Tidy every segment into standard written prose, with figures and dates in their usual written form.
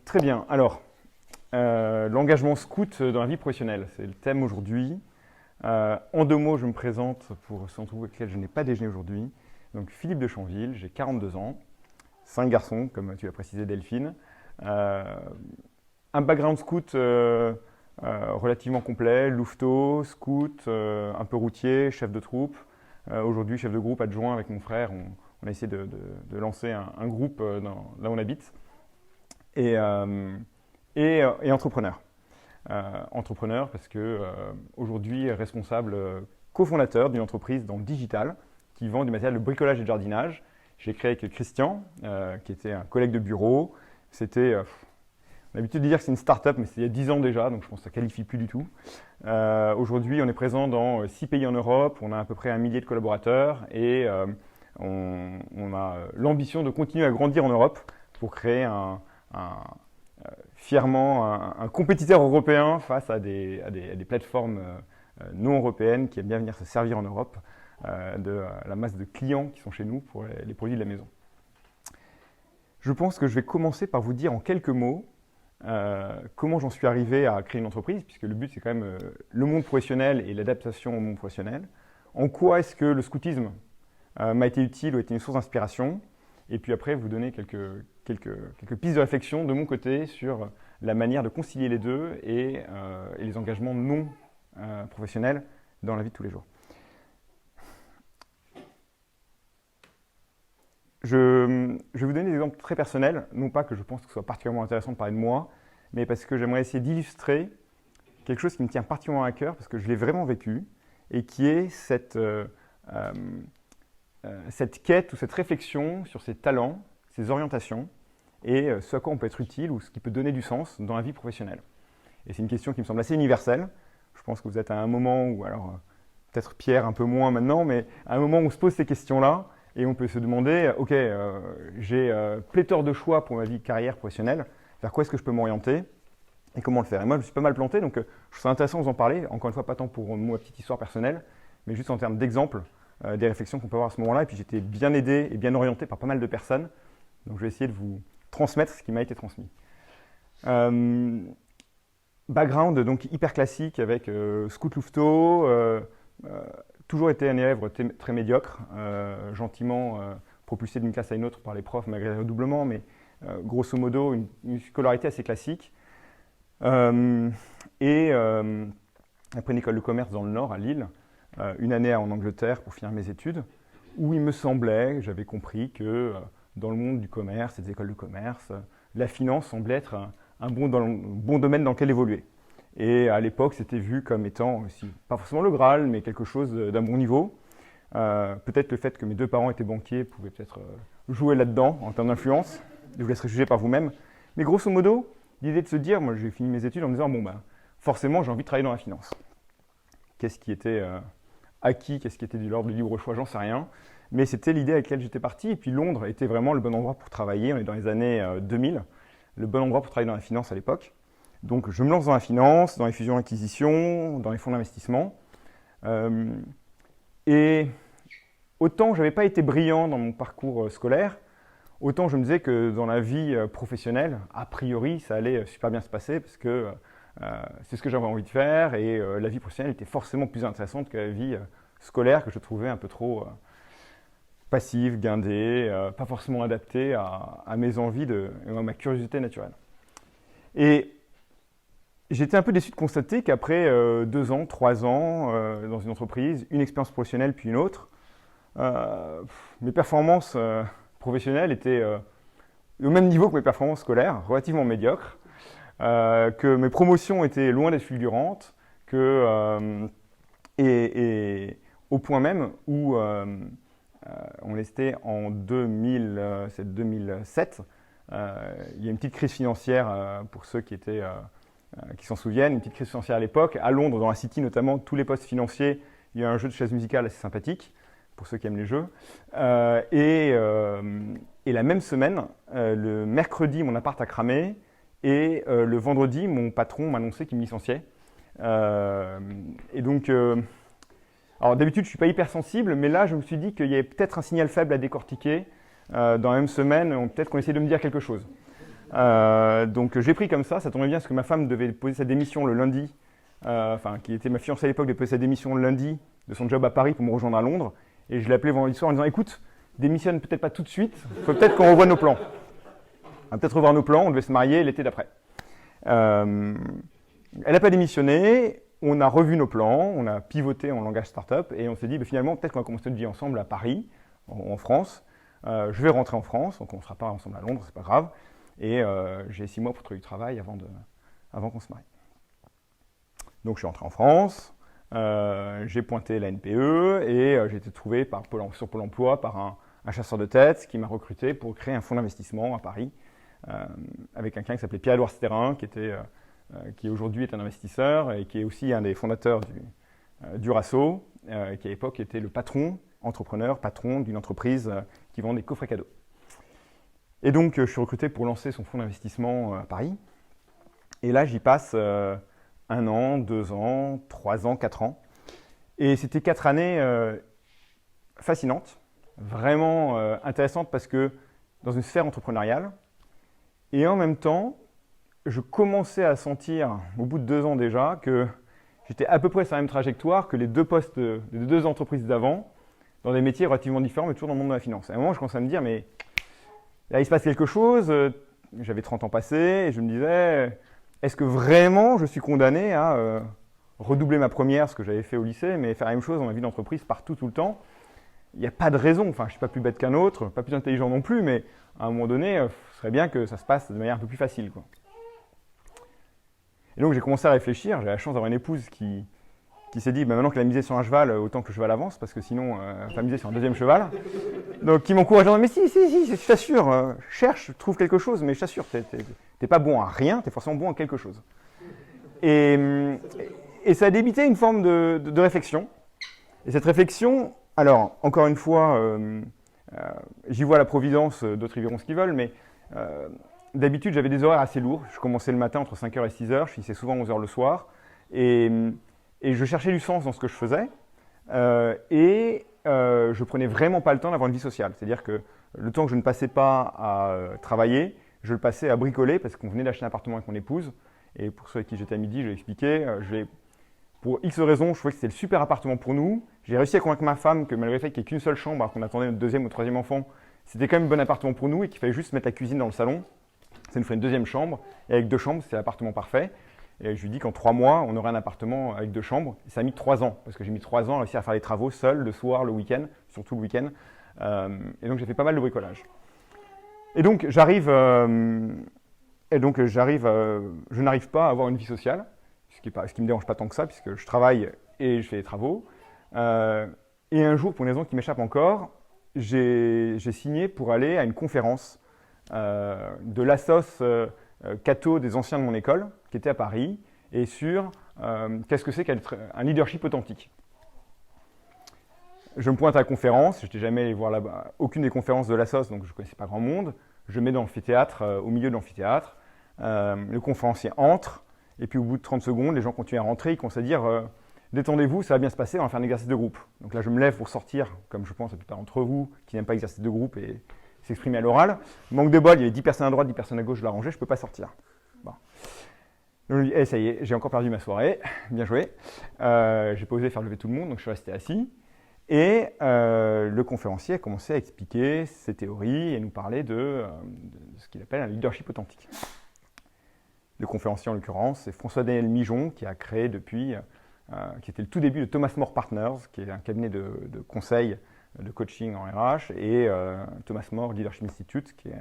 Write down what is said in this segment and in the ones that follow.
Très bien. Alors, l'engagement scout dans la vie professionnelle, c'est le thème aujourd'hui. En 2 mots, je me présente pour ceux d'entre vous avec lesquels je n'ai pas déjeuné aujourd'hui. Donc, Philippe de Chanville, j'ai 42 ans, 5 garçons, comme tu l'as précisé Delphine. Un background scout relativement complet, louveteau, scout, un peu routier, chef de troupe. Aujourd'hui, chef de groupe adjoint avec mon frère. On a essayé de lancer un groupe là où on habite. Et entrepreneur. Entrepreneur parce que aujourd'hui responsable cofondateur d'une entreprise dans le digital qui vend du matériel de bricolage et de jardinage. J'ai créé avec Christian, qui était un collègue de bureau. C'était, on a l'habitude de dire que c'est une start-up, mais c'est il y a 10 ans déjà, donc je pense que ça ne qualifie plus du tout. Aujourd'hui, on est présent dans 6 pays en Europe, on a à peu près 1 millier de collaborateurs et on a l'ambition de continuer à grandir en Europe pour créer fièrement un compétiteur européen face à des plateformes non européennes qui aiment bien venir se servir en Europe de la masse de clients qui sont chez nous pour les produits de la maison. Je pense que je vais commencer par vous dire en quelques mots comment j'en suis arrivé à créer une entreprise, puisque le but c'est quand même le monde professionnel et l'adaptation au monde professionnel. En quoi est-ce que le scoutisme m'a été utile ou été une source d'inspiration, et puis après vous donner quelques pistes de réflexion de mon côté sur la manière de concilier les deux et les engagements non professionnels dans la vie de tous les jours. Je vais vous donner des exemples très personnels, non pas que je pense que ce soit particulièrement intéressant de parler de moi, mais parce que j'aimerais essayer d'illustrer quelque chose qui me tient particulièrement à cœur, parce que je l'ai vraiment vécu, et qui est cette quête ou cette réflexion sur ses talents, ses orientations, et ce à quoi on peut être utile ou ce qui peut donner du sens dans la vie professionnelle. Et c'est une question qui me semble assez universelle. Je pense que vous êtes à un moment où, alors peut-être Pierre un peu moins maintenant, mais à un moment où on se pose ces questions-là, et on peut se demander, ok, j'ai pléthore de choix pour ma vie de carrière professionnelle, vers quoi est-ce que je peux m'orienter et comment le faire. Et moi, je me suis pas mal planté, donc je trouve ça intéressant de vous en parler, encore une fois, pas tant pour ma petite histoire personnelle, mais juste en termes d'exemples des réflexions qu'on peut avoir à ce moment-là. Et puis j'étais bien aidé et bien orienté par pas mal de personnes, donc je vais essayer de vous transmettre ce qui m'a été transmis. Background donc hyper classique avec scout louveteau, toujours été un élève très médiocre, gentiment propulsé d'une classe à une autre par les profs malgré les redoublements, mais grosso modo une scolarité assez classique. Après une école de commerce dans le Nord, à Lille, une année en Angleterre pour finir mes études, où il me semblait, j'avais compris que dans le monde du commerce et des écoles de commerce, la finance semblait être un bon domaine dans lequel évoluer. Et à l'époque, c'était vu comme étant aussi, pas forcément le Graal, mais quelque chose d'un bon niveau. Peut-être le fait que mes 2 parents étaient banquiers pouvait peut-être jouer là-dedans en termes d'influence. Je vous laisserai juger par vous-même. Mais grosso modo, l'idée de se dire, moi j'ai fini mes études en me disant, bon ben, forcément j'ai envie de travailler dans la finance. Qu'est-ce qui était acquis, qu'est-ce qui était de l'ordre du libre choix, j'en sais rien. Mais c'était l'idée avec laquelle j'étais parti. Et puis Londres était vraiment le bon endroit pour travailler. On est dans les années 2000, le bon endroit pour travailler dans la finance à l'époque. Donc je me lance dans la finance, dans les fusions-acquisitions, dans les fonds d'investissement. Et autant je n'avais pas été brillant dans mon parcours scolaire, autant je me disais que dans la vie professionnelle, a priori, ça allait super bien se passer parce que c'est ce que j'avais envie de faire et la vie professionnelle était forcément plus intéressante que la vie scolaire que je trouvais un peu trop passive, guindée, pas forcément adaptée à mes envies et à ma curiosité naturelle. Et j'étais un peu déçu de constater qu'après 2 ans, 3 ans dans une entreprise, une expérience professionnelle puis une autre, mes performances professionnelles étaient au même niveau que mes performances scolaires, relativement médiocres, que mes promotions étaient loin d'être fulgurantes, et au point même où on était en 2007, il y a une petite crise financière pour ceux qui s'en souviennent, une petite crise financière à l'époque. À Londres, dans la City notamment, tous les postes financiers, il y a un jeu de chaises musicales assez sympathique, pour ceux qui aiment les jeux. Et la même semaine, le mercredi, mon appart a cramé, et le vendredi, mon patron m'a annoncé qu'il me licenciait. Et donc, alors d'habitude, je ne suis pas hypersensible, mais là, je me suis dit qu'il y avait peut-être un signal faible à décortiquer. Dans la même semaine, peut-être qu'on essayait de me dire quelque chose. Donc j'ai pris comme ça tombait bien parce que ma femme devait poser sa démission le lundi, enfin qui était ma fiancée à l'époque, devait poser sa démission le lundi de son job à Paris pour me rejoindre à Londres. Et je l'ai appelé vendredi soir en disant écoute, démissionne peut-être pas tout de suite, il faut peut-être qu'on revoie nos plans. On va peut-être revoir nos plans, on devait se marier l'été d'après. Elle n'a pas démissionné, on a revu nos plans, on a pivoté en langage startup et on s'est dit finalement peut-être qu'on va commencer notre vie ensemble à Paris, en France. Je vais rentrer en France, donc on ne sera pas ensemble à Londres, c'est pas grave. Et j'ai 6 mois pour trouver du travail avant qu'on se marie. Donc je suis rentré en France, j'ai pointé la NPE et j'ai été trouvé sur Pôle emploi par un chasseur de tête qui m'a recruté pour créer un fonds d'investissement à Paris avec quelqu'un qui s'appelait Pierre-Édouard Stérin, qui aujourd'hui est un investisseur et qui est aussi un des fondateurs du Rasso, qui à l'époque était le entrepreneur patron d'une entreprise qui vend des coffrets cadeaux. Et donc, je suis recruté pour lancer son fonds d'investissement à Paris. Et là, j'y passe 1 an, 2 ans, 3 ans, 4 ans. Et c'était 4 années fascinantes, vraiment intéressantes parce que dans une sphère entrepreneuriale. Et en même temps, je commençais à sentir, au bout de 2 ans déjà, que j'étais à peu près sur la même trajectoire que les 2 postes des 2 entreprises d'avant, dans des métiers relativement différents, mais toujours dans le monde de la finance. Et à un moment, je commençais à me dire, mais là, il se passe quelque chose, j'avais 30 ans passés, et je me disais, est-ce que vraiment je suis condamné à redoubler ma première, ce que j'avais fait au lycée, mais faire la même chose dans ma vie d'entreprise partout, tout le temps? Il n'y a pas de raison, enfin, je ne suis pas plus bête qu'un autre, pas plus intelligent non plus, mais à un moment donné, ce serait bien que ça se passe de manière un peu plus facile, quoi. Et donc, j'ai commencé à réfléchir, j'ai la chance d'avoir une épouse qui s'est dit, maintenant qu'elle a misé sur un cheval, autant que le cheval avance, parce que sinon, elle va miser sur un 2e cheval. Donc, qui m'encourage en disant, mais si, je t'assure, cherche, trouve quelque chose, mais je t'assure, t'es pas bon à rien, t'es forcément bon à quelque chose. Et ça a débité une forme de réflexion. Et cette réflexion, alors, encore une fois, j'y vois la providence, d'autres y verront ce qu'ils veulent, mais d'habitude, j'avais des horaires assez lourds. Je commençais le matin entre 5h et 6h, je finissais souvent 11h le soir. Et je cherchais du sens dans ce que je faisais je prenais vraiment pas le temps d'avoir une vie sociale. C'est-à-dire que le temps que je ne passais pas à travailler, je le passais à bricoler parce qu'on venait d'acheter un appartement avec mon épouse. Et pour ceux avec qui j'étais à midi, je l'ai expliqué. Pour X raisons, je trouvais que c'était le super appartement pour nous. J'ai réussi à convaincre ma femme que malgré le fait qu'il n'y ait qu'une seule chambre, alors qu'on attendait notre 2e ou 3e enfant, c'était quand même un bon appartement pour nous et qu'il fallait juste mettre la cuisine dans le salon. Ça nous ferait une 2e chambre. Et avec 2 chambres, c'était l'appartement parfait. Et je lui dis qu'en 3 mois, on aurait un appartement avec 2 chambres. Et ça a mis 3 ans, parce que j'ai mis 3 ans à réussir à faire les travaux seul, le soir, le week-end, surtout le week-end. Et donc j'ai fait pas mal de bricolage. Et donc je n'arrive pas à avoir une vie sociale, ce qui me dérange pas tant que ça, puisque je travaille et je fais des travaux. Et un jour, pour une raison qui m'échappe encore, j'ai signé pour aller à une conférence de l'Assos Cato des anciens de mon école, qui était à Paris, et sur qu'est-ce que c'est qu'être un leadership authentique. Je me pointe à la conférence, je n'étais jamais allé voir là-bas aucune des conférences de l'Assos, donc je ne connaissais pas grand monde. Je me mets dans l'amphithéâtre, au milieu de l'amphithéâtre, le conférencier entre, et puis au bout de 30 secondes, les gens continuent à rentrer, ils commencent à dire détendez-vous, ça va bien se passer, on va faire un exercice de groupe. Donc là, je me lève pour sortir, comme je pense la plupart d'entre vous qui n'aiment pas l'exercice de groupe et s'exprimer à l'oral. Manque de bol, il y avait 10 personnes à droite, 10 personnes à gauche, je la rangeais, je ne peux pas sortir. Bon. Donc je me dis, ça y est, j'ai encore perdu ma soirée, bien joué. J'ai pas osé faire lever tout le monde, donc je suis resté assis. Et le conférencier a commencé à expliquer ses théories et nous parler de ce qu'il appelle un leadership authentique. Le conférencier, en l'occurrence, c'est François-Daniel Mijon, qui a créé depuis, qui était le tout début de Thomas More Partners, qui est un cabinet de conseil, de coaching en RH, et Thomas More Leadership Institute, qui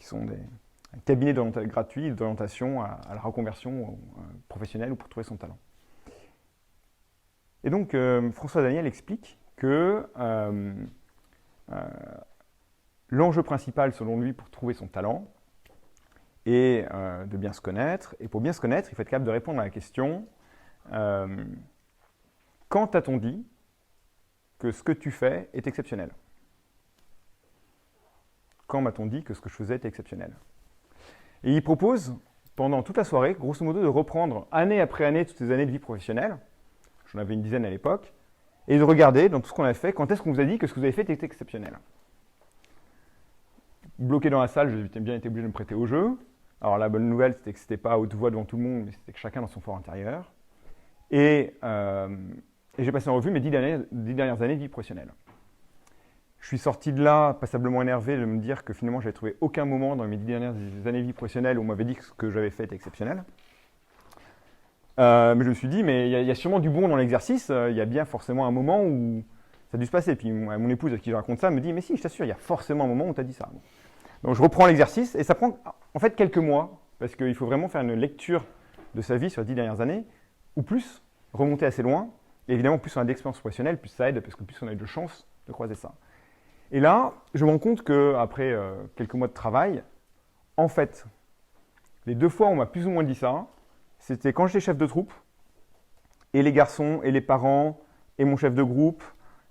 sont un cabinet gratuit d'orientation à la reconversion professionnelle ou pour trouver son talent. Et donc, François Daniel explique que l'enjeu principal, selon lui, pour trouver son talent est de bien se connaître. Et pour bien se connaître, il faut être capable de répondre à la question quand t'a-t-on dit que ce que tu fais est exceptionnel? Quand m'a-t-on dit que ce que je faisais était exceptionnel? Et il propose, pendant toute la soirée, grosso modo, de reprendre année après année toutes ces années de vie professionnelle. J'en avais une dizaine à l'époque, et de regarder dans tout ce qu'on a fait, quand est-ce qu'on vous a dit que ce que vous avez fait était exceptionnel. bloqué dans la salle, j'ai bien été obligé de me prêter au jeu. Alors la bonne nouvelle, c'était que c'était pas à haute voix devant tout le monde, mais c'était que chacun dans son fort intérieur. Et j'ai passé en revue mes 10 dernières années de vie professionnelle. Je suis sorti de là passablement énervé de me dire que finalement, j'avais trouvé aucun moment dans mes 10 dernières années de vie professionnelle où on m'avait dit que ce que j'avais fait était exceptionnel. Mais je me suis dit, mais il y a sûrement du bon dans l'exercice, il y a bien forcément un moment où ça a dû se passer. Puis mon épouse à qui je raconte ça me dit, mais si, je t'assure, il y a forcément un moment où on t'a dit ça. Donc je reprends l'exercice et ça prend en fait quelques mois, parce qu'il faut vraiment faire une lecture de sa vie sur les 10 dernières années, ou plus, remonter assez loin. Et évidemment, plus on a d'expérience professionnelle, plus ça aide, parce que plus on a eu de chance de croiser ça. Et là, je me rends compte qu'après quelques mois de travail, en fait, les 2 fois où on m'a plus ou moins dit ça, c'était quand j'étais chef de troupe, et les garçons, et les parents, et mon chef de groupe,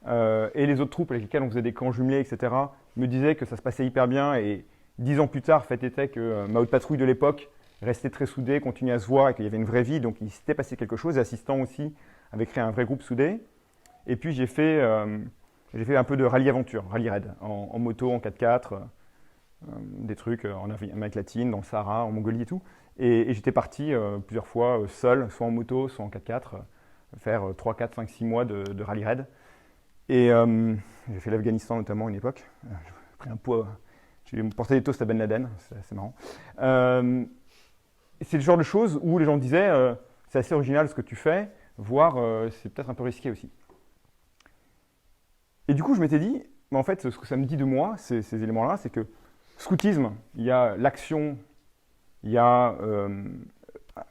et les autres troupes avec lesquelles on faisait des camps jumelés, etc., me disaient que ça se passait hyper bien, et 10 ans plus tard, fait était que ma haute patrouille de l'époque restait très soudée, continuait à se voir, et qu'il y avait une vraie vie, donc il s'était passé quelque chose. Les assistants aussi avaient créé un vrai groupe soudé. Et puis j'ai fait un peu de rallye aventure, rallye raid, en moto, en 4x4, des trucs en Amérique latine, dans le Sahara, en Mongolie et tout. Et j'étais parti plusieurs fois seul, soit en moto, soit en 4x4, faire 3, 4, 5, 6 mois de rallye raid. Et j'ai fait l'Afghanistan notamment à une époque. J'ai pris un poids, j'ai porté des toasts à Ben Laden, c'est assez marrant. C'est le genre de choses où les gens disaient c'est assez original ce que tu fais, voire c'est peut-être un peu risqué aussi. Et du coup, je m'étais dit, mais en fait, ce que ça me dit de moi, ces éléments-là, c'est que scoutisme, il y a l'action, il y a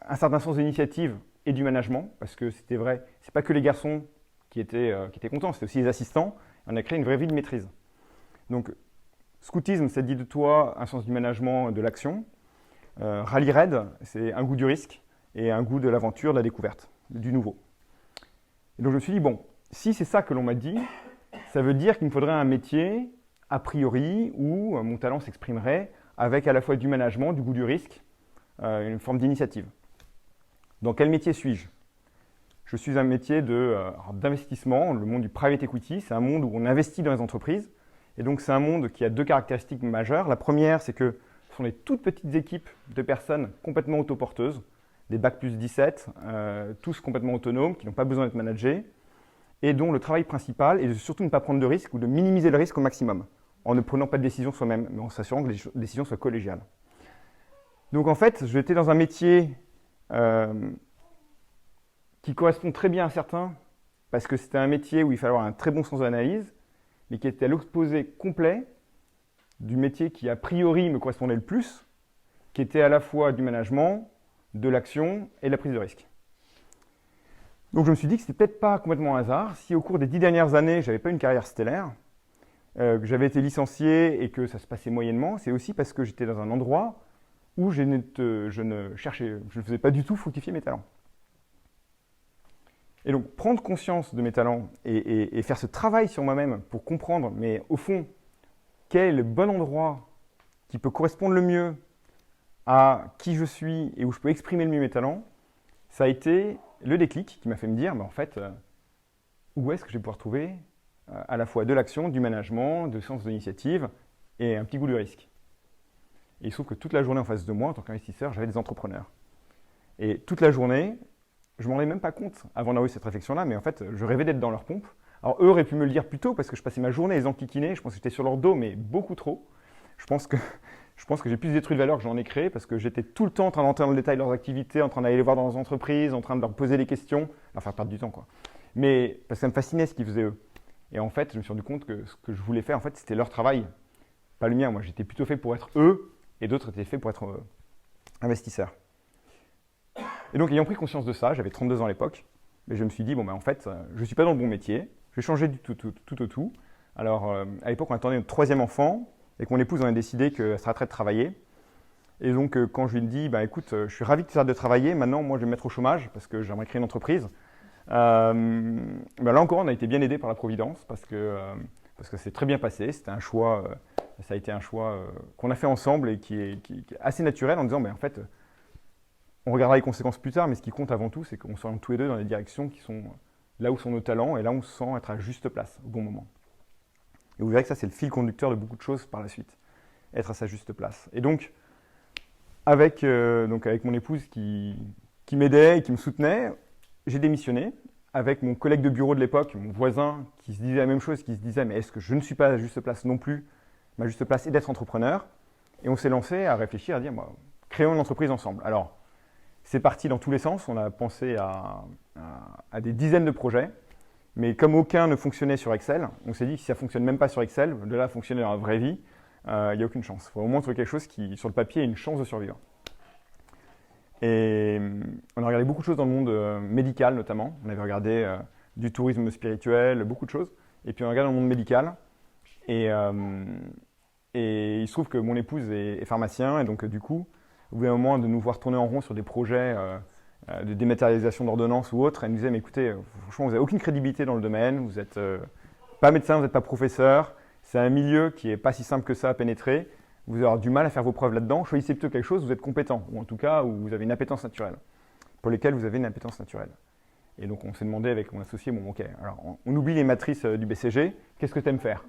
un certain sens d'initiative et du management, parce que c'était vrai, c'est pas que les garçons qui étaient contents, c'était aussi les assistants. On a créé une vraie vie de maîtrise. Donc, scoutisme, ça dit de toi un sens du management, de l'action. Rallye raid, c'est un goût du risque et un goût de l'aventure, de la découverte, du nouveau. Et donc je me suis dit, bon, si c'est ça que l'on m'a dit, ça veut dire qu'il me faudrait un métier, a priori, où mon talent s'exprimerait avec à la fois du management, du goût du risque, une forme d'initiative. Dans quel métier suis-je ? Je suis un métier d'investissement, le monde du private equity, c'est un monde où on investit dans les entreprises. Et donc c'est un monde qui a 2 caractéristiques majeures. La première, c'est que ce sont des toutes petites équipes de personnes complètement autoporteuses, des bac plus 17, tous complètement autonomes, qui n'ont pas besoin d'être managés, et dont le travail principal est de surtout ne pas prendre de risques ou de minimiser le risque au maximum, en ne prenant pas de décision soi-même, mais en s'assurant que les décisions soient collégiales. Donc en fait, j'étais dans un métier qui correspond très bien à certains, parce que c'était un métier où il fallait avoir un très bon sens de l'analyse, mais qui était à l'opposé complet du métier qui a priori me correspondait le plus, qui était à la fois du management, de l'action et de la prise de risque. Donc je me suis dit que c'était peut-être pas complètement un hasard. Si au cours des 10 dernières années, je n'avais pas une carrière stellaire, que j'avais été licencié et que ça se passait moyennement, c'est aussi parce que j'étais dans un endroit où je ne faisais pas du tout fructifier mes talents. Et donc prendre conscience de mes talents et faire ce travail sur moi-même pour comprendre, mais au fond, quel est le bon endroit qui peut correspondre le mieux à qui je suis et où je peux exprimer le mieux mes talents, ça a été le déclic qui m'a fait me dire, mais en fait, où est-ce que je vais pouvoir trouver à la fois de l'action, du management, de sens de l'initiative et un petit goût du risque. Et il se trouve que toute la journée en face de moi, en tant qu'investisseur, j'avais des entrepreneurs. Et toute la journée, je ne m'en rendais même pas compte avant d'avoir eu cette réflexion-là, mais en fait, je rêvais d'être dans leur pompe. Alors eux auraient pu me le dire plus tôt parce que je passais ma journée à les enquiquiner, je pense que j'étais sur leur dos, mais beaucoup trop. Je pense que j'ai plus détruit de valeur que j'en ai créé parce que j'étais tout le temps en train d'entrer dans le détail de leurs activités, en train d'aller les voir dans leurs entreprises, en train de leur poser des questions, leur faire perdre du temps, quoi. Mais parce que ça me fascinait ce qu'ils faisaient eux. Et en fait, je me suis rendu compte que ce que je voulais faire, en fait, c'était leur travail, pas le mien. Moi, j'étais plutôt fait pour être eux et d'autres étaient faits pour être investisseurs. Et donc, ayant pris conscience de ça, j'avais 32 ans à l'époque, mais je me suis dit, bon, ben, en fait, je ne suis pas dans le bon métier, je vais changer du tout au tout. Alors, à l'époque, on attendait notre 3e enfant, et que mon épouse en a décidé qu'elle s'arrêterait de travailler. Et donc, quand je lui ai dit, bah, écoute, je suis ravi que tu arrêtes de travailler, maintenant, moi, je vais me mettre au chômage, parce que j'aimerais créer une entreprise. Bah, là encore, on a été bien aidé par la Providence, parce que c'est très bien passé, c'était un choix, ça a été un choix qu'on a fait ensemble, et qui est assez naturel, en disant, bah, en fait, on regardera les conséquences plus tard, mais ce qui compte avant tout, c'est qu'on s'oriente tous les deux dans des directions qui sont là où sont nos talents, et là où on se sent être à juste place, au bon moment. Et vous verrez que ça, c'est le fil conducteur de beaucoup de choses par la suite. être à sa juste place. Et donc avec mon épouse qui m'aidait et qui me soutenait, j'ai démissionné avec mon collègue de bureau de l'époque, mon voisin, qui se disait la même chose, qui se disait « mais est-ce que je ne suis pas à la juste place non plus ?» Ma juste place est d'être entrepreneur. Et on s'est lancé à réfléchir, à dire bah, « créons une entreprise ensemble ». Alors, c'est parti dans tous les sens. On a pensé à des dizaines de projets. Mais comme aucun ne fonctionnait sur Excel, on s'est dit que si ça ne fonctionne même pas sur Excel, de là à fonctionner dans la vraie vie, il n'y a aucune chance. Il faut au moins trouver quelque chose qui, sur le papier, ait une chance de survivre. Et on a regardé beaucoup de choses dans le monde médical, notamment. On avait regardé du tourisme spirituel, beaucoup de choses. Et puis on a regardé dans le monde médical. Et il se trouve que mon épouse est pharmacien. Et donc, du coup, au bout d'un moment de nous voir tourner en rond sur des projets de dématérialisation d'ordonnances ou autres, elle nous disait, mais écoutez, franchement, vous n'avez aucune crédibilité dans le domaine. Vous n'êtes pas médecin, vous n'êtes pas professeur. C'est un milieu qui n'est pas si simple que ça à pénétrer. Vous allez avoir du mal à faire vos preuves là-dedans. Choisissez plutôt quelque chose où vous êtes compétent, ou en tout cas où vous avez une appétence naturelle, pour lesquelles vous avez une appétence naturelle. Et donc on s'est demandé avec mon associé, bon ok, alors on oublie les matrices du BCG, qu'est-ce que tu aimes faire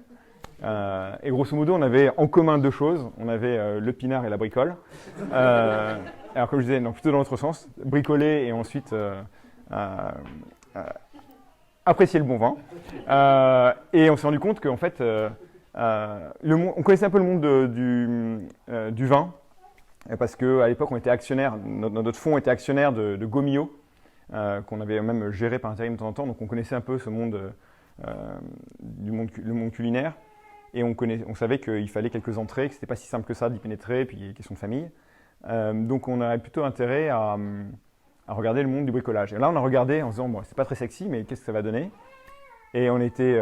et grosso modo, on avait en commun deux choses, on avait le pinard et la bricole. Alors comme je disais, non, plutôt dans l'autre sens, bricoler et ensuite apprécier le bon vin. Et on s'est rendu compte qu'en fait, on connaissait un peu le monde du vin, parce qu'à l'époque, on était actionnaire, notre fonds était actionnaire de Gomio, qu'on avait même géré par intérim de temps en temps, donc on connaissait un peu ce monde, le monde culinaire, et on savait qu'il fallait quelques entrées, que ce n'était pas si simple que ça d'y pénétrer, puis question de famille. Donc on avait plutôt intérêt à regarder le monde du bricolage. Et là, on a regardé en se disant, bon, c'est pas très sexy, mais qu'est-ce que ça va donner ? Et on était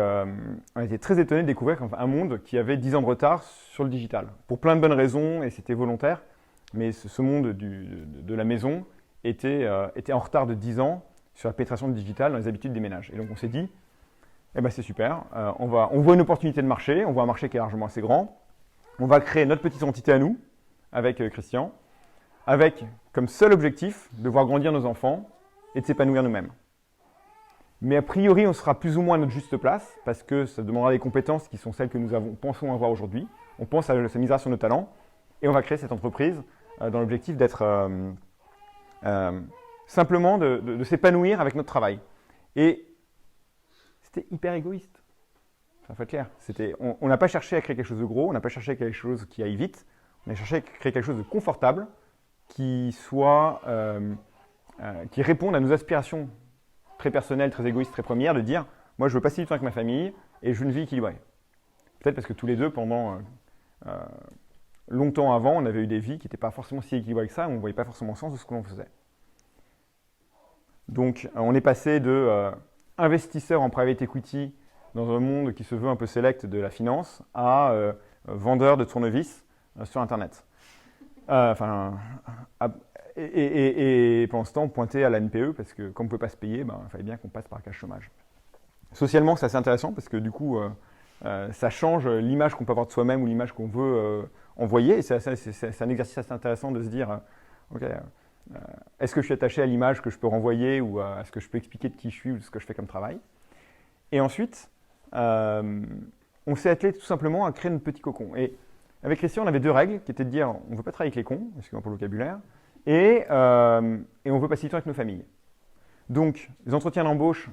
très étonnés de découvrir un monde qui avait 10 ans de retard sur le digital. Pour plein de bonnes raisons, et c'était volontaire, mais ce monde de la maison était en retard de 10 ans sur la pénétration du digital dans les habitudes des ménages. Et donc on s'est dit, eh ben c'est super, on voit une opportunité de marché, on voit un marché qui est largement assez grand, on va créer notre petite entité à nous, avec Christian, avec comme seul objectif de voir grandir nos enfants et de s'épanouir nous-mêmes. Mais a priori, on sera plus ou moins à notre juste place, parce que ça demandera des compétences qui sont celles que nous pensons avoir aujourd'hui. On pense à sa misère sur nos talents, et on va créer cette entreprise dans l'objectif d'être simplement de s'épanouir avec notre travail. Et c'était hyper égoïste. Ça faut être clair. On n'a pas cherché à créer quelque chose de gros, on n'a pas cherché à créer quelque chose qui aille vite, on a cherché à créer quelque chose de confortable, qui réponde à nos aspirations très personnelles, très égoïstes, très premières, de dire « moi je veux passer du temps avec ma famille et je veux une vie équilibrée ». Peut-être parce que tous les deux, pendant longtemps avant, on avait eu des vies qui n'étaient pas forcément si équilibrées que ça, on ne voyait pas forcément le sens de ce que l'on faisait. Donc on est passé de investisseur en private equity dans un monde qui se veut un peu select de la finance à vendeur de tournevis sur Internet. Et pendant ce temps, on pointait à la NPE parce que comme on ne pouvait pas se payer, il fallait bien qu'on passe par cash chômage. Socialement, c'est assez intéressant parce que du coup, ça change l'image qu'on peut avoir de soi-même ou l'image qu'on veut envoyer. Et c'est un exercice assez intéressant de se dire, ok, est-ce que je suis attaché à l'image que je peux renvoyer ou à ce que je peux expliquer de qui je suis ou de ce que je fais comme travail? Et ensuite, on s'est attelé tout simplement à créer notre petit cocon. Et avec Christian, on avait deux règles qui étaient de dire on ne veut pas travailler avec les cons, excusez-moi pour le vocabulaire, et on veut passer du temps avec nos familles. Donc, les entretiens d'embauche,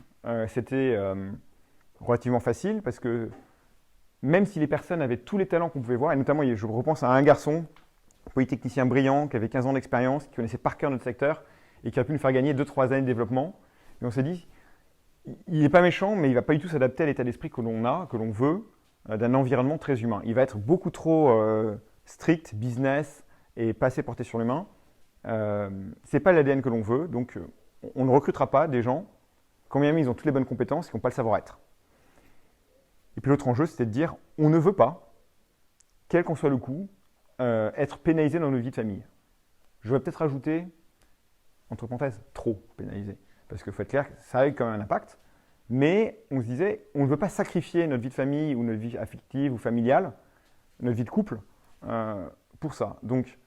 c'était relativement facile parce que même si les personnes avaient tous les talents qu'on pouvait voir, et notamment, je repense à un garçon, polytechnicien brillant, qui avait 15 ans d'expérience, qui connaissait par cœur notre secteur et qui a pu nous faire gagner 2-3 années de développement. Et on s'est dit, il n'est pas méchant, mais il ne va pas du tout s'adapter à l'état d'esprit que l'on a, que l'on veut, d'un environnement très humain. Il va être beaucoup trop strict, business, et pas assez porté sur l'humain. Ce n'est pas l'ADN que l'on veut, donc on ne recrutera pas des gens, quand bien même ils ont toutes les bonnes compétences, qui n'ont pas le savoir-être. Et puis l'autre enjeu, c'était de dire, on ne veut pas, quel qu'en soit le coût, être pénalisé dans nos vies de famille. Je vais peut-être rajouter, entre parenthèses, trop pénalisé. Parce qu'il faut être clair, ça a quand même un impact. Mais on se disait, on ne veut pas sacrifier notre vie de famille ou notre vie affective ou familiale, notre vie de couple, pour ça. Donc,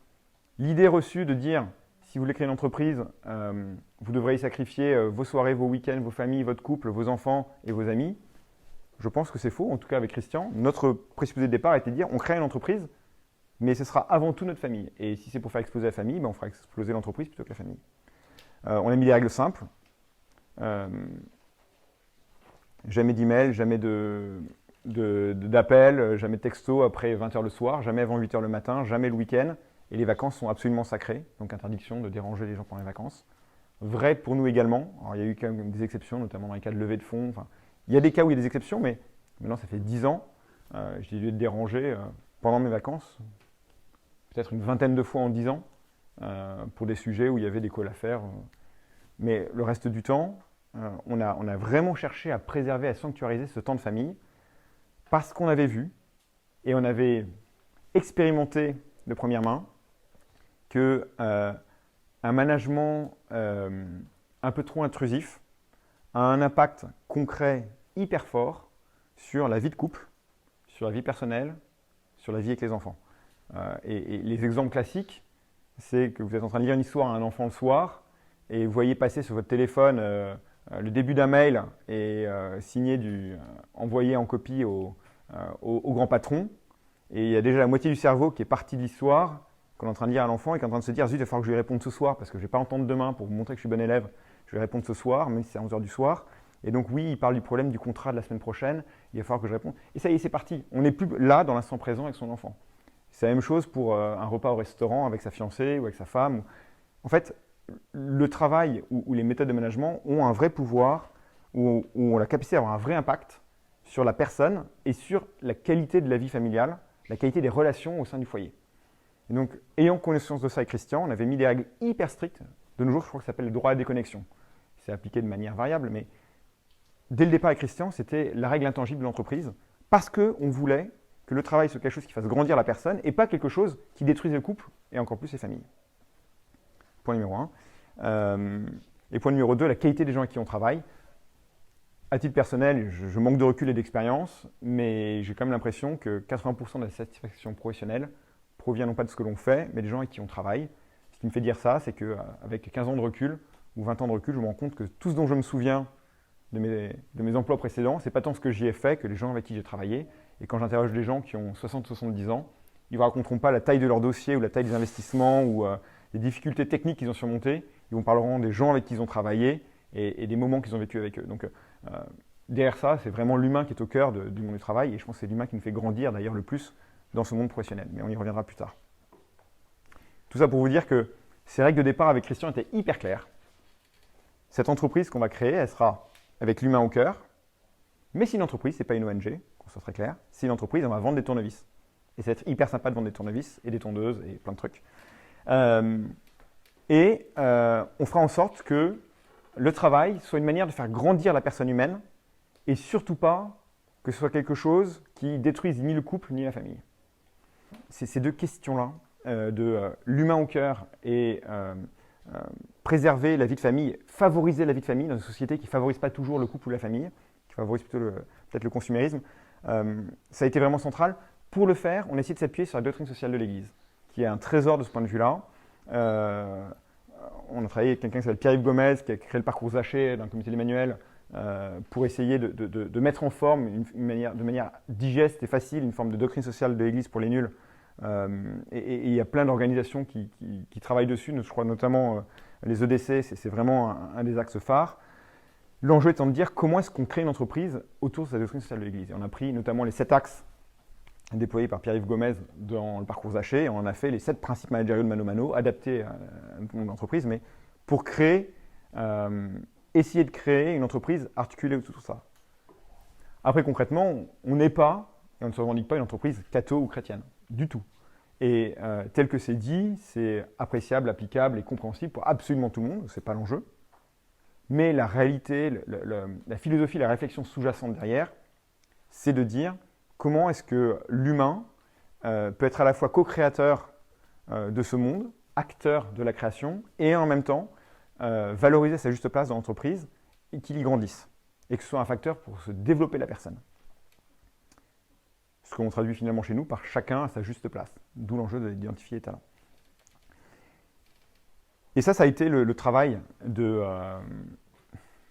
l'idée reçue de dire, si vous voulez créer une entreprise, vous devriez sacrifier vos soirées, vos week-ends, vos familles, votre couple, vos enfants et vos amis. Je pense que c'est faux, en tout cas avec Christian. Notre présupposé de départ était de dire, on crée une entreprise mais ce sera avant tout notre famille. Et si c'est pour faire exploser la famille, ben on fera exploser l'entreprise plutôt que la famille. On a mis des règles simples. Jamais d'email, jamais d'appel, jamais de texto après 20h le soir, jamais avant 8h le matin, jamais le week-end. Et les vacances sont absolument sacrées, donc interdiction de déranger les gens pendant les vacances. Vrai pour nous également. Alors, il y a eu quand même des exceptions, notamment dans les cas de levée de fonds. Enfin, il y a des cas où il y a des exceptions, mais maintenant ça fait 10 ans. J'ai dû être dérangé pendant mes vacances, peut-être une vingtaine de fois en 10 ans, pour des sujets où il y avait des calls à faire. Mais le reste du temps, on a vraiment cherché à préserver, à sanctuariser ce temps de famille, parce qu'on avait vu et on avait expérimenté de première main que un management un peu trop intrusif a un impact concret hyper fort sur la vie de couple, sur la vie personnelle, sur la vie avec les enfants. Et les exemples classiques, c'est que vous êtes en train de lire une histoire à un enfant le soir et vous voyez passer sur votre téléphone le début d'un mail et signé envoyé en copie au grand patron. Et il y a déjà la moitié du cerveau qui est partie de l'histoire, qu'on est en train de lire à l'enfant et qui est en train de se dire « Zut, il va falloir que je lui réponde ce soir parce que je ne vais pas entendre demain pour vous montrer que je suis bon élève. Je vais répondre ce soir, même si c'est à 11h du soir. » Et donc oui, il parle du problème du contrat de la semaine prochaine. Il va falloir que je réponde. Et ça y est, c'est parti. On n'est plus là dans l'instant présent avec son enfant. C'est la même chose pour un repas au restaurant avec sa fiancée ou avec sa femme. En fait, le travail ou les méthodes de management ont un vrai pouvoir ou ont la capacité d'avoir un vrai impact sur la personne et sur la qualité de la vie familiale, la qualité des relations au sein du foyer. Et donc, ayant connaissance de ça avec Christian, on avait mis des règles hyper strictes. De nos jours, je crois que ça s'appelle le droit à la déconnexion. C'est appliqué de manière variable, mais dès le départ avec Christian, c'était la règle intangible de l'entreprise parce qu'on voulait que le travail soit quelque chose qui fasse grandir la personne et pas quelque chose qui détruise le couple et encore plus les familles. Point numéro 1. Et point numéro 2, la qualité des gens avec qui on travaille. À titre personnel, je manque de recul et d'expérience, mais j'ai quand même l'impression que 80% de la satisfaction professionnelle provient non pas de ce que l'on fait, mais des gens avec qui on travaille. Ce qui me fait dire ça, c'est qu'avec 15 ans de recul ou 20 ans de recul, je me rends compte que tout ce dont je me souviens de mes emplois précédents, c'est pas tant ce que j'y ai fait que les gens avec qui j'ai travaillé. Et quand j'interroge des gens qui ont 60-70 ans, ils ne vous raconteront pas la taille de leur dossier ou la taille des investissements ou les difficultés techniques qu'ils ont surmontées. Ils vous parleront des gens avec qui ils ont travaillé et des moments qu'ils ont vécu avec eux. Donc, derrière ça, c'est vraiment l'humain qui est au cœur du monde du travail et je pense que c'est l'humain qui nous fait grandir d'ailleurs le plus dans ce monde professionnel. Mais on y reviendra plus tard. Tout ça pour vous dire que ces règles de départ avec Christian étaient hyper claires. Cette entreprise qu'on va créer, elle sera avec l'humain au cœur. Mais si une entreprise, ce n'est pas une ONG, qu'on soit très clair, si une entreprise, on va vendre des tournevis. Et ça va être hyper sympa de vendre des tournevis et des tondeuses et plein de trucs. On fera en sorte que le travail soit une manière de faire grandir la personne humaine et surtout pas que ce soit quelque chose qui détruise ni le couple ni la famille. C'est ces deux questions-là, l'humain au cœur et préserver la vie de famille, favoriser la vie de famille dans une société qui ne favorise pas toujours le couple ou la famille, qui favorise plutôt peut-être le consumérisme, ça a été vraiment central. Pour le faire, on a essayé de s'appuyer sur la doctrine sociale de l'Église, qui est un trésor de ce point de vue-là. On a travaillé avec quelqu'un qui s'appelle Pierre-Yves Gomez, qui a créé le parcours Zaché d'un comité d'Emmanuel, pour essayer de mettre en forme de manière digeste et facile une forme de doctrine sociale de l'Église pour les nuls. Et il y a plein d'organisations qui travaillent dessus, je crois notamment les EDC, c'est vraiment un des axes phares. L'enjeu étant de dire comment est-ce qu'on crée une entreprise autour de cette doctrine sociale de l'Église. Et on a pris notamment les 7 axes déployés par Pierre-Yves Gomez dans le parcours Zaché, et on a fait les 7 principes managériaux de Mano Mano, adaptés à une entreprise, mais pour essayer de créer une entreprise articulée autour de tout ça. Après, concrètement, on n'est pas, et on ne se revendique pas une entreprise catho ou chrétienne, du tout. Et tel que c'est dit, c'est appréciable, applicable et compréhensible pour absolument tout le monde, ce n'est pas l'enjeu. Mais la réalité, la philosophie, la réflexion sous-jacente derrière, c'est de dire comment est-ce que l'humain peut être à la fois co-créateur de ce monde, acteur de la création, et en même temps valoriser sa juste place dans l'entreprise et qu'il y grandisse, et que ce soit un facteur pour se développer la personne. Ce qu'on traduit finalement chez nous par chacun à sa juste place, d'où l'enjeu d'identifier les talents. Et ça a été le travail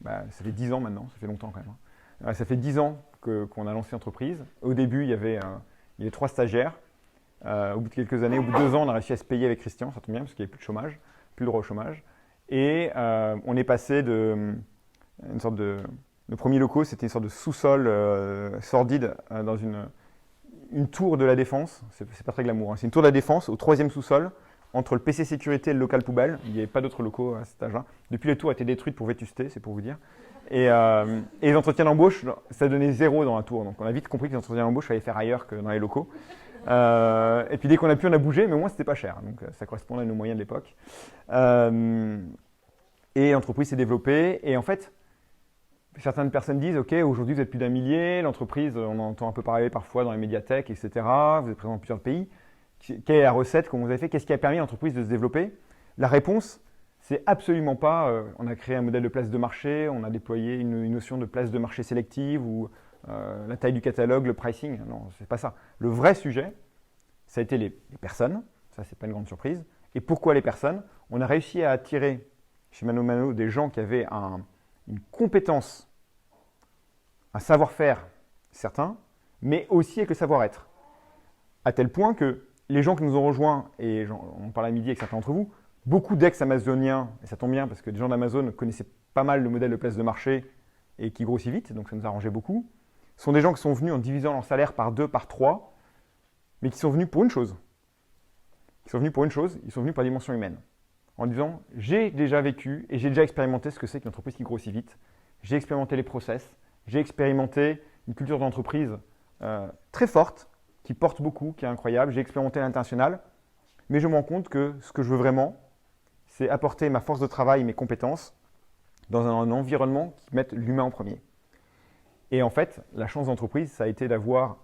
ça fait 10 ans maintenant, ça fait longtemps quand même. Ça fait 10 ans qu'on a lancé l'entreprise. Au début, il y avait 3 stagiaires. Au bout de quelques années, au bout de 2 ans, on a réussi à se payer avec Christian, ça tombe bien, parce qu'il n'y avait plus de chômage, plus de droit au chômage. Et on est passé de une sorte de... Le premier locaux, c'était une sorte de sous-sol sordide dans une tour de la Défense. C'est pas très glamour, hein. C'est une tour de la Défense au 3e sous-sol, entre le PC sécurité et le local poubelle. Il n'y avait pas d'autres locaux à cet âge-là. Depuis, les tours étaient détruites pour vétusté, c'est pour vous dire. Et les entretiens d'embauche, ça donnait 0 dans la tour. Donc on a vite compris que les entretiens d'embauche, il fallait faire ailleurs que dans les locaux. Et puis dès qu'on a pu, on a bougé, mais au moins c'était pas cher. Donc ça correspondait à nos moyens de l'époque. Et l'entreprise s'est développée. Et en fait, certaines personnes disent, OK, aujourd'hui vous êtes plus d'1 millier, l'entreprise, on en entend un peu parler parfois dans les médiathèques, etc. Vous êtes présent dans plusieurs pays. Quelle est la recette, comment vous avez fait? Qu'est-ce qui a permis à l'entreprise de se développer? La réponse, c'est absolument pas on a créé un modèle de place de marché, on a déployé une notion de place de marché sélective ou la taille du catalogue, le pricing. Non, c'est pas ça. Le vrai sujet, ça a été les personnes. Ça, c'est pas une grande surprise. Et pourquoi les personnes? On a réussi à attirer chez Mano Mano des gens qui avaient une compétence, un savoir-faire certain, mais aussi avec le savoir-être. À tel point que les gens qui nous ont rejoints, et on parlait à midi avec certains d'entre vous, beaucoup d'ex-amazoniens, et ça tombe bien parce que des gens d'Amazon connaissaient pas mal le modèle de place de marché et qui grossit vite, donc ça nous arrangeait beaucoup, sont des gens qui sont venus en divisant leur salaire par 2, par 3, mais qui sont venus pour une chose. Ils sont venus par dimension humaine. En disant, j'ai déjà vécu et j'ai déjà expérimenté ce que c'est qu'une entreprise qui grossit vite. J'ai expérimenté les process, j'ai expérimenté une culture d'entreprise très forte, qui porte beaucoup, qui est incroyable. J'ai expérimenté l'international, mais je me rends compte que ce que je veux vraiment, c'est apporter ma force de travail, mes compétences, dans un environnement qui mette l'humain en premier. Et en fait, la chance d'entreprise, ça a été d'avoir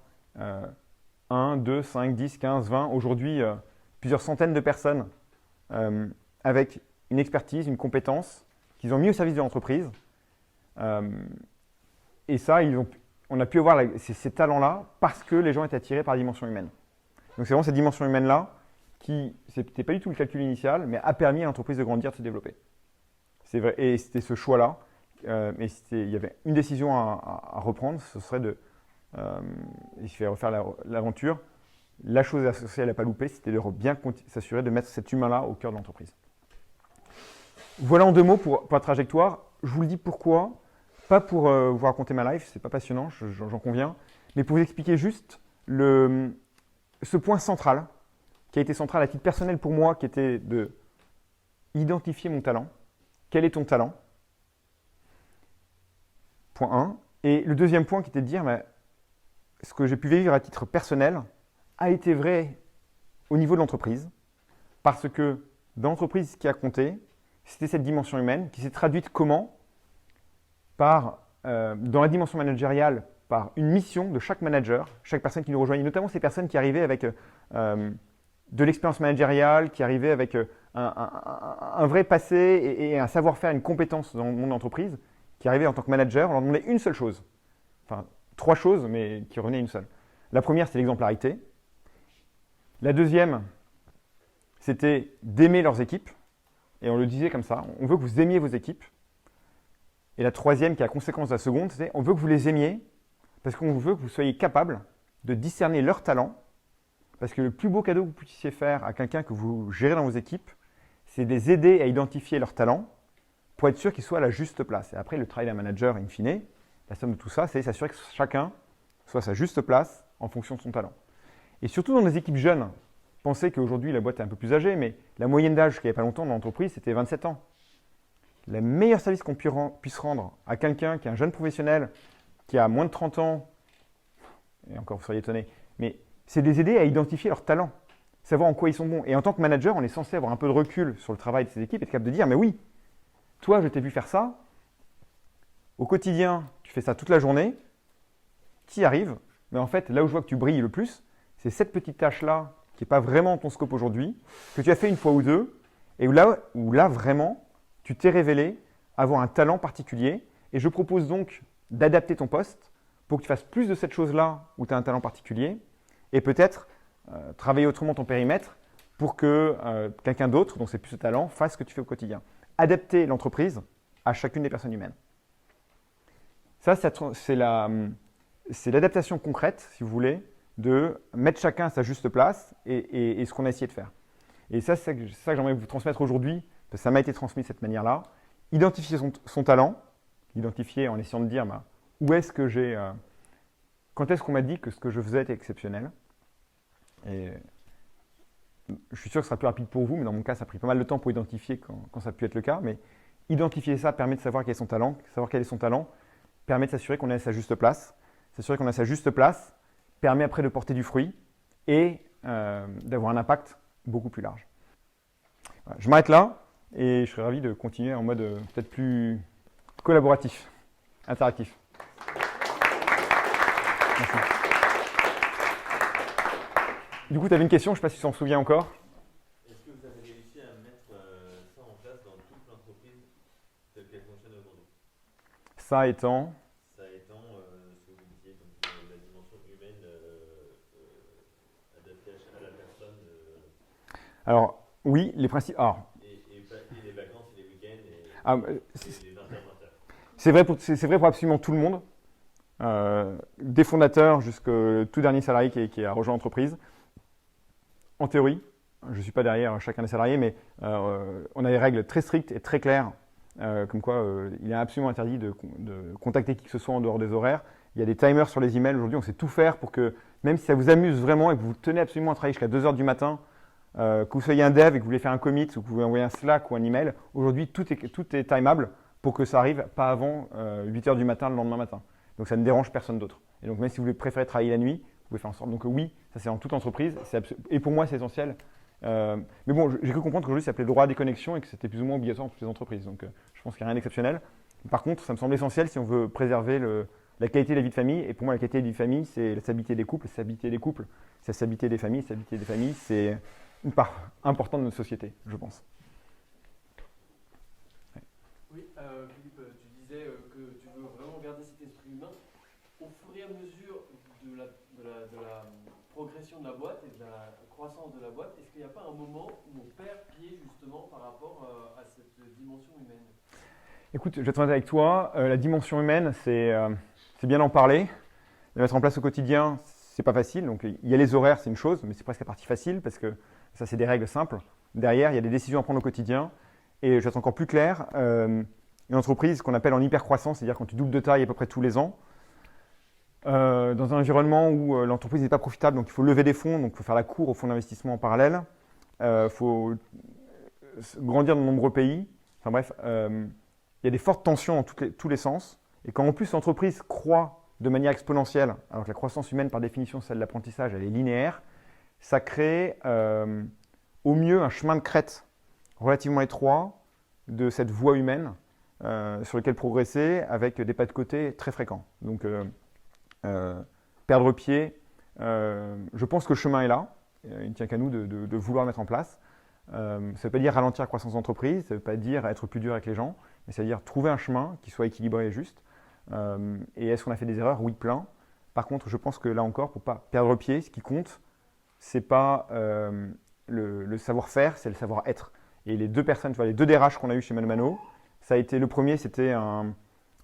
1, 2, 5, 10, 15, 20, aujourd'hui plusieurs centaines de personnes avec une expertise, une compétence qu'ils ont mis au service de l'entreprise. Et ça, on a pu avoir ces talents-là parce que les gens étaient attirés par la dimension humaine. Donc c'est vraiment cette dimension humaine-là qui, c'était pas du tout le calcul initial, mais a permis à l'entreprise de grandir, de se développer. C'est vrai, et c'était ce choix-là. Mais il y avait une décision à reprendre, ce serait il fallait refaire l'aventure. La chose associée à la pas louper, c'était de bien s'assurer de mettre cet humain-là au cœur de l'entreprise. Voilà en 2 mots pour la trajectoire. Je vous le dis pourquoi. Pas pour vous raconter ma life, c'est pas passionnant, j'en conviens, mais pour vous expliquer juste ce point central, qui a été central à titre personnel pour moi, qui était de identifier mon talent. Quel est ton talent? Point 1. Et le deuxième point qui était de dire, ce que j'ai pu vivre à titre personnel a été vrai au niveau de l'entreprise, parce que dans l'entreprise, ce qui a compté, c'était cette dimension humaine qui s'est traduite comment? Dans la dimension managériale, par une mission de chaque manager, chaque personne qui nous rejoignait, notamment ces personnes qui arrivaient avec de l'expérience managériale, qui arrivaient avec un vrai passé et un savoir-faire, une compétence dans le monde d'entreprise, qui arrivaient en tant que manager. On leur demandait une seule chose, enfin 3 choses, mais qui revenaient une seule. La première, c'était l'exemplarité. La deuxième, c'était d'aimer leurs équipes. Et on le disait comme ça, on veut que vous aimiez vos équipes. Et la troisième, qui est la conséquence de la seconde, c'est on veut que vous les aimiez parce qu'on veut que vous soyez capable de discerner leurs talents. Parce que le plus beau cadeau que vous puissiez faire à quelqu'un que vous gérez dans vos équipes, c'est de les aider à identifier leurs talents pour être sûr qu'ils soient à la juste place. Et après, le travail d'un manager, in fine, la somme de tout ça, c'est s'assurer que chacun soit à sa juste place en fonction de son talent. Et surtout dans des équipes jeunes, pensez qu'aujourd'hui, la boîte est un peu plus âgée, mais la moyenne d'âge qu'il n'y avait pas longtemps dans l'entreprise, c'était 27 ans. Le meilleur service qu'on puisse rendre à quelqu'un qui est un jeune professionnel, qui a moins de 30 ans, et encore vous seriez étonné, mais c'est de les aider à identifier leurs talents, savoir en quoi ils sont bons. Et en tant que manager, on est censé avoir un peu de recul sur le travail de ses équipes et être capable de dire, mais oui, toi, je t'ai vu faire ça, au quotidien, tu fais ça toute la journée, tu y arrives, mais en fait, là où je vois que tu brilles le plus, c'est cette petite tâche-là, qui n'est pas vraiment ton scope aujourd'hui, que tu as fait une fois ou deux, et où là vraiment, tu t'es révélé avoir un talent particulier. Et je propose donc d'adapter ton poste pour que tu fasses plus de cette chose-là où tu as un talent particulier et peut-être travailler autrement ton périmètre pour que quelqu'un d'autre, dont c'est plus ce talent, fasse ce que tu fais au quotidien. Adapter l'entreprise à chacune des personnes humaines. Ça, c'est l'adaptation concrète, si vous voulez, de mettre chacun à sa juste place et ce qu'on a essayé de faire. Et ça, c'est ça que j'aimerais vous transmettre aujourd'hui, parce que ça m'a été transmis de cette manière-là. Identifier son talent, identifier en essayant de dire où est-ce que j'ai… quand est-ce qu'on m'a dit que ce que je faisais était exceptionnel. Et je suis sûr que ce sera plus rapide pour vous, mais dans mon cas, ça a pris pas mal de temps pour identifier quand ça a pu être le cas. Mais identifier ça permet de savoir quel est son talent. Savoir quel est son talent permet de s'assurer qu'on est à sa juste place. S'assurer qu'on est à sa juste place permet après de porter du fruit et d'avoir un impact beaucoup plus large. Voilà, je m'arrête là et je serais ravi de continuer en mode peut-être plus collaboratif, interactif. Merci. Du coup, tu avais une question, je ne sais pas si tu t'en souviens encore. Est-ce que vous avez réussi à mettre ça en place dans toute l'entreprise telle qu'elle fonctionne aujourd'hui? Ça étant… Ça étant ce que vous disiez, comme la dimension humaine adaptée à la personne. Alors, oui, les principes… Et les vacances et les week-ends et les 20 heures. C'est vrai pour absolument tout le monde, des fondateurs jusqu'au tout dernier salarié qui a rejoint l'entreprise. En théorie, je ne suis pas derrière chacun des salariés, mais on a des règles très strictes et très claires, comme quoi il est absolument interdit de contacter qui que ce soit en dehors des horaires. Il y a des timers sur les emails. Aujourd'hui, on sait tout faire pour que, même si ça vous amuse vraiment et que vous tenez absolument à travailler jusqu'à 2 heures du matin, que vous soyez un dev et que vous voulez faire un commit ou que vous voulez envoyer un Slack ou un email, aujourd'hui, tout est timable pour que ça arrive pas avant 8 heures du matin le lendemain matin. Donc ça ne dérange personne d'autre. Et donc même si vous préférez travailler la nuit, vous pouvez faire en sorte. Donc oui, ça c'est en toute entreprise. Et pour moi, c'est essentiel. Mais bon, j'ai cru comprendre qu'aujourd'hui, ça s'appelait droit à déconnexion et que c'était plus ou moins obligatoire dans toutes les entreprises. Donc je pense qu'il n'y a rien d'exceptionnel. Par contre, ça me semble essentiel si on veut préserver la qualité de la vie de famille. Et pour moi, la qualité de la vie de famille, c'est la stabilité des couples. La stabilité des couples, c'est la stabilité des familles. La stabilité des familles, c'est une part importante de notre société, je pense. Ouais. Oui, Philippe, tu disais que tu veux vraiment garder cet esprit humain. Au fur et à mesure de la progression de la boîte et de la croissance de la boîte, est-ce qu'il n'y a pas un moment où on perd pied justement par rapport à cette dimension humaine? Écoute, je vais être honnête avec toi, la dimension humaine, c'est bien d'en parler. La mettre en place au quotidien, c'est pas facile. Donc il y a les horaires, c'est une chose, mais c'est presque la partie facile parce que ça, c'est des règles simples. Derrière, il y a des décisions à prendre au quotidien. Et je vais être encore plus clair, une entreprise qu'on appelle en hyper-croissance, c'est-à-dire quand tu doubles de taille à peu près tous les ans, dans un environnement où l'entreprise n'est pas profitable, donc il faut lever des fonds, donc il faut faire la cour aux fonds d'investissement en parallèle, il faut grandir dans de nombreux pays. Enfin bref, il y a des fortes tensions dans tous les sens. Et quand en plus l'entreprise croît de manière exponentielle, alors que la croissance humaine par définition, celle de l'apprentissage, elle est linéaire, ça crée au mieux un chemin de crête relativement étroit de cette voie humaine sur lequel progresser avec des pas de côté très fréquents. Donc perdre pied, je pense que le chemin est là. Il ne tient qu'à nous de vouloir le mettre en place. Ça ne veut pas dire ralentir la croissance d'entreprise, ça ne veut pas dire être plus dur avec les gens, mais ça veut dire trouver un chemin qui soit équilibré et juste. Et est-ce qu'on a fait des erreurs? Oui, plein. Par contre, je pense que là encore, pour ne pas perdre pied, ce qui compte, ce n'est pas le savoir-faire, c'est le savoir-être. Et les deux personnes, tu vois, les deux DRH qu'on a eu chez Mano Mano, ça a été le premier, c'était un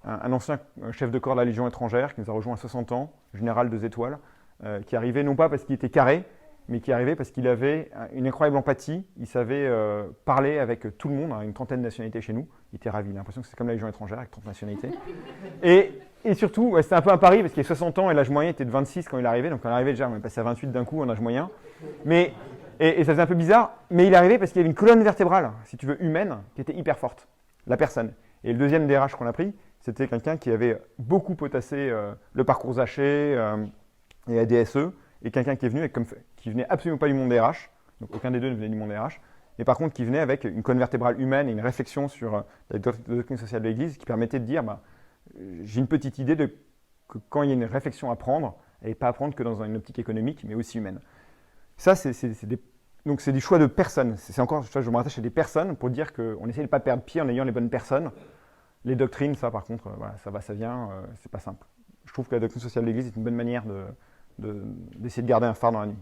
ancien chef de corps de la Légion étrangère qui nous a rejoint à 60 ans, général 2 étoiles, qui arrivait non pas parce qu'il était carré, mais qui arrivait parce qu'il avait une incroyable empathie. Il savait parler avec tout le monde, une trentaine de nationalités chez nous. Il était ravi, il a l'impression que c'est comme la Légion étrangère avec 30 nationalités. Et surtout, c'était un peu un pari parce qu'il avait 60 ans et l'âge moyen était de 26 quand il est arrivé. Donc quand il est arrivé déjà, on est passé à 28 d'un coup en âge moyen. Et ça faisait un peu bizarre, mais il est arrivé parce qu'il y avait une colonne vertébrale, si tu veux, humaine, qui était hyper forte, la personne. Et le deuxième DRH qu'on a pris, c'était quelqu'un qui avait beaucoup potassé le parcours Zaché et la DSE, et quelqu'un qui est venu qui venait absolument pas du monde RH, donc aucun des deux ne venait du monde RH, mais par contre qui venait avec une colonne vertébrale humaine et une réflexion sur la doctrine sociale de l'Église qui permettait de dire j'ai une petite idée que quand il y a une réflexion à prendre, elle n'est pas à prendre que dans une optique économique, mais aussi humaine. Ça, c'est des choix de personnes. C'est encore, je me rattache à des personnes pour dire qu'on essaie de ne pas perdre pied en ayant les bonnes personnes. Les doctrines, ça par contre, voilà, ça va, ça vient, c'est pas simple. Je trouve que la doctrine sociale de l'Église est une bonne manière d'essayer de garder un phare dans la nuit.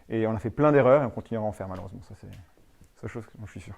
Et on a fait plein d'erreurs et on continuera à en faire malheureusement. Ça, c'est la chose dont je suis sûr.